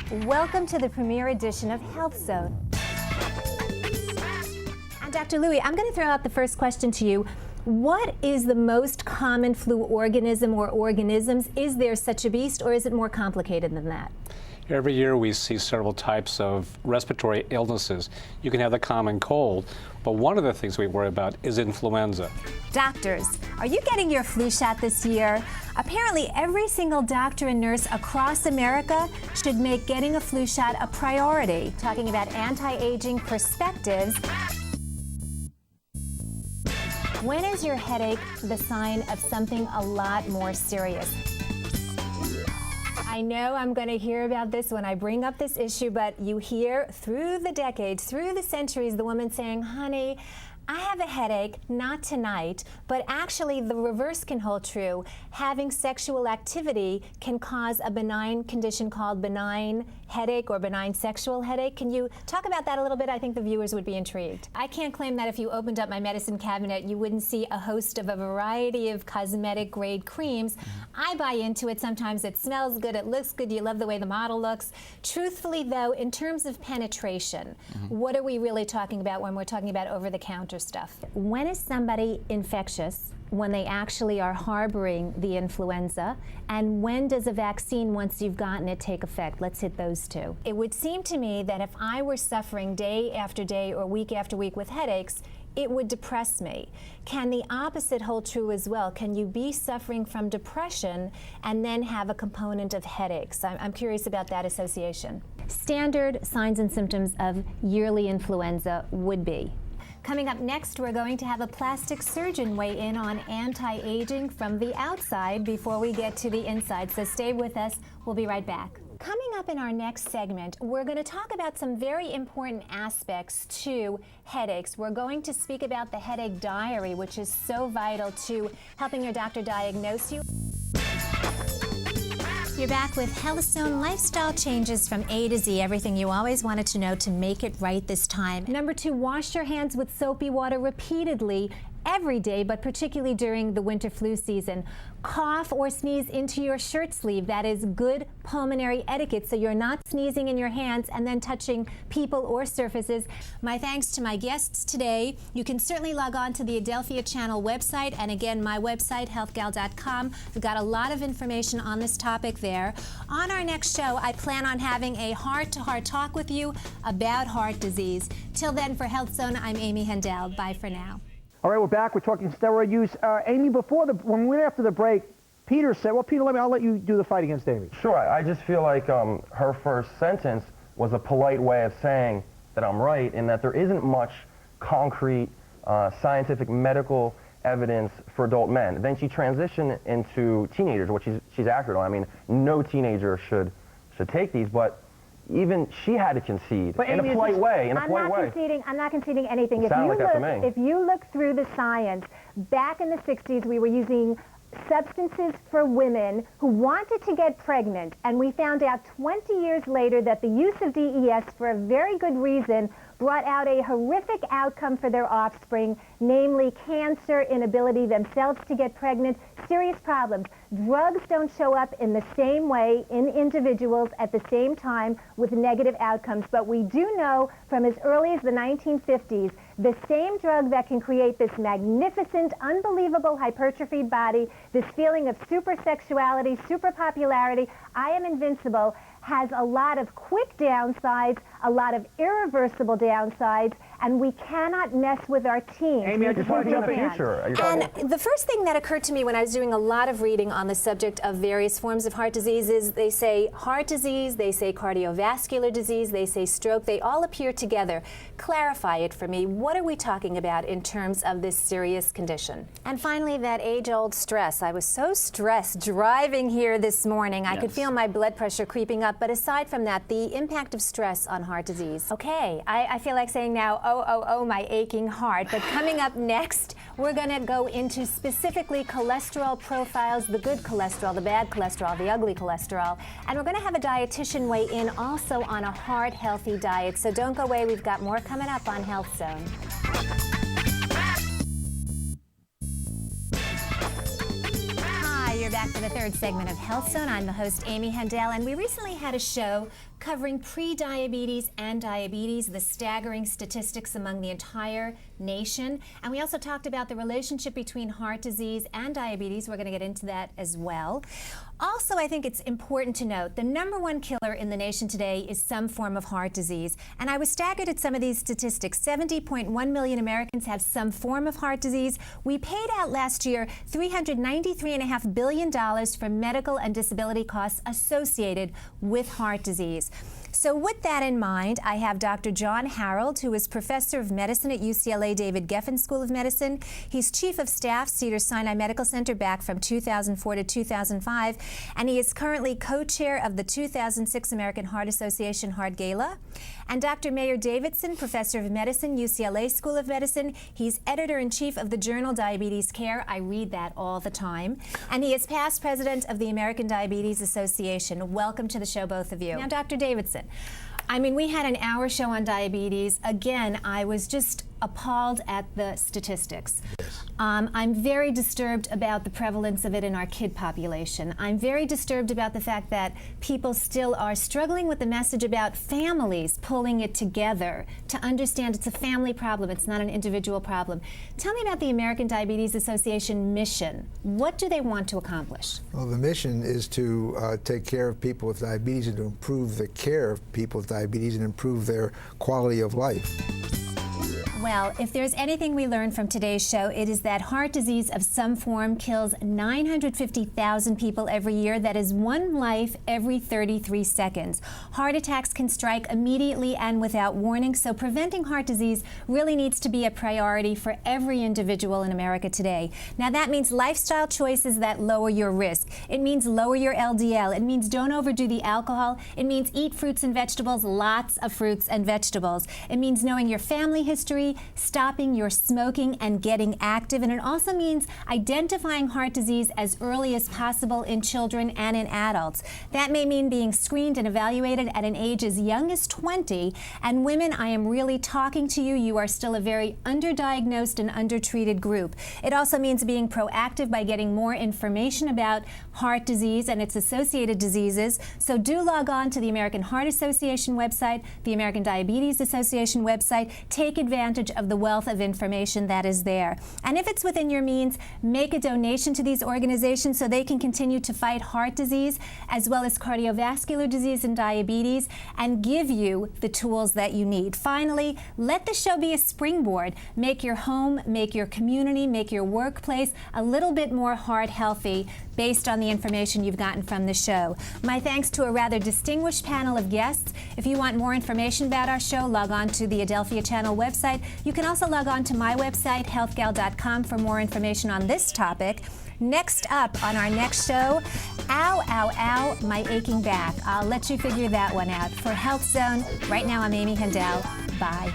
Welcome to the premiere edition of HealthZone. And Dr. Louie, I'm going to throw out the first question to you. What is the most common flu organism or organisms? Is there such a beast, or is it more complicated than that? Every year we see several types of respiratory illnesses. You can have the common cold, but one of the things we worry about is influenza. Doctors, are you getting your flu shot this year? Apparently, every single doctor and nurse across America should make getting a flu shot a priority. Talking about anti-aging perspectives. When is your headache the sign of something a lot more serious? I know I'm going to hear about this when I bring up this issue, but you hear through the decades, through the centuries, the woman saying, honey, I have a headache, not tonight, but actually the reverse can hold true. Having sexual activity can cause a benign condition called benign headache or benign sexual headache. Can you talk about that a little bit? I think the viewers would be intrigued. I can't claim that if you opened up my medicine cabinet, you wouldn't see a host of a variety of cosmetic grade creams. I buy into it. Sometimes it smells good, it looks good, you love the way the model looks. Truthfully though, in terms of penetration, what are we really talking about when we're talking about over-the-counter stuff? When is somebody infectious? When they actually are harboring the influenza? And when does a vaccine, once you've gotten it, take effect? Let's hit those two. It would seem to me that if I were suffering day after day or week after week with headaches, it would depress me. Can the opposite hold true as well? Can you be suffering from depression and then have a component of headaches? I'm curious about that association. Standard signs and symptoms of yearly influenza would be. Coming up next, we're going to have a plastic surgeon weigh in on anti-aging from the outside before we get to the inside. So stay with us. We'll be right back. Coming up in our next segment, we're going to talk about some very important aspects to headaches. We're going to speak about the headache diary, which is so vital to helping your doctor diagnose you. You're back with HealthZone, lifestyle changes from A to Z, everything you always wanted to know to make it right this time. Number 2, wash your hands with soapy water repeatedly every day, but particularly during the winter flu season. Cough or sneeze into your shirt sleeve. That is good pulmonary etiquette, so you're not sneezing in your hands and then touching people or surfaces. My thanks to my guests today. You can certainly log on to the Adelphia Channel website, and again, my website, healthgal.com. We've got a lot of information on this topic there. On our next show, I plan on having a heart-to-heart talk with you about heart disease. Till then, for HealthZone, I'm Amy Hendel. Bye for now. All right, we're back. We're talking steroid use. Amy, when we went after the break, Peter said, well, Peter, I'll let you do the fight against Amy. Sure. I just feel like her first sentence was a polite way of saying that I'm right in that there isn't much concrete scientific medical evidence for adult men. Then she transitioned into teenagers, which she's accurate on. I mean, no teenager should take these, but even she had to concede in a polite way. I'm not conceding anything. If you look through the science, back in the 60s, we were using substances for women who wanted to get pregnant, and we found out 20 years later that the use of DES, for a very good reason, brought out a horrific outcome for their offspring, namely cancer, inability themselves to get pregnant, serious problems. Drugs don't show up in the same way in individuals at the same time with negative outcomes, but we do know from as early as the 1950s, the same drug that can create this magnificent, unbelievable hypertrophied body, this feeling of super sexuality, super popularity, I am invincible, has a lot of quick downsides, a lot of irreversible downsides, and we cannot mess with our teens. Amy, I just want to jump in. And the first thing that occurred to me when I was doing a lot of reading on the subject of various forms of heart disease is they say heart disease, they say cardiovascular disease, they say stroke, they all appear together. Clarify it for me. What are we talking about in terms of this serious condition? And finally, that age-old stress. I was so stressed driving here this morning. I could feel my blood pressure creeping up, but aside from that, the impact of stress on heart disease. Okay, I feel like saying now, oh, my aching heart. But coming up next, we're going to go into specifically cholesterol profiles, the good cholesterol, the bad cholesterol, the ugly cholesterol. And we're going to have a dietitian weigh in also on a heart-healthy diet. So don't go away. We've got more coming up on HealthZone. You're back for the third segment of HealthZone. I'm the host, Amy Hendel, and we recently had a show covering pre-diabetes and diabetes, the staggering statistics among the entire nation. And we also talked about the relationship between heart disease and diabetes. We're going to get into that as well. Also, I think it's important to note the #1 killer in the nation today is some form of heart disease. And I was staggered at some of these statistics. 70.1 million Americans have some form of heart disease. We paid out last year $393.5 billion for medical and disability costs associated with heart disease. So with that in mind, I have Dr. John Harold, who is professor of medicine at UCLA David Geffen School of Medicine. He's chief of staff, Cedars-Sinai Medical Center, back from 2004 to 2005, and he is currently co-chair of the 2006 American Heart Association Heart Gala. And Dr. Mayer Davidson, professor of medicine, UCLA School of Medicine. He's editor-in-chief of the journal Diabetes Care. I read that all the time. And he is past president of the American Diabetes Association. Welcome to the show, both of you. Now, Dr. Davidson, I mean, we had an hour show on diabetes. Again, I was just appalled at the statistics. Yes. I'm very disturbed about the prevalence of it in our kid population. I'm very disturbed about the fact that people still are struggling with the message about families pulling it together to understand it's a family problem, it's not an individual problem. Tell me about the American Diabetes Association mission. What do they want to accomplish? Well, the mission is to take care of people with diabetes and to improve the care of people with diabetes and improve their quality of life. Well, if there's anything we learned from today's show, it is that heart disease of some form kills 950,000 people every year. That is one life every 33 seconds. Heart attacks can strike immediately and without warning, so preventing heart disease really needs to be a priority for every individual in America today. Now, that means lifestyle choices that lower your risk. It means lower your LDL. It means don't overdo the alcohol. It means eat fruits and vegetables, lots of fruits and vegetables. It means knowing your family history, stopping your smoking, and getting active. And it also means identifying heart disease as early as possible in children and in adults. That may mean being screened and evaluated at an age as young as 20. And women, I am really talking to you. You are still a very underdiagnosed and undertreated group. It also means being proactive by getting more information about heart disease and its associated diseases. So do log on to the American Heart Association website, the American Diabetes Association website. Take advantage of the wealth of information that is there. And if it's within your means, make a donation to these organizations so they can continue to fight heart disease as well as cardiovascular disease and diabetes and give you the tools that you need. Finally, let the show be a springboard. Make your home, make your community, make your workplace a little bit more heart healthy based on the information you've gotten from the show. My thanks to a rather distinguished panel of guests. If you want more information about our show, log on to the Adelphia Channel website. You can also log on to my website, healthgal.com, for more information on this topic. Next up on our next show, ow, ow, ow, my aching back. I'll let you figure that one out. For Health Zone, right now I'm Amy Hendel. Bye.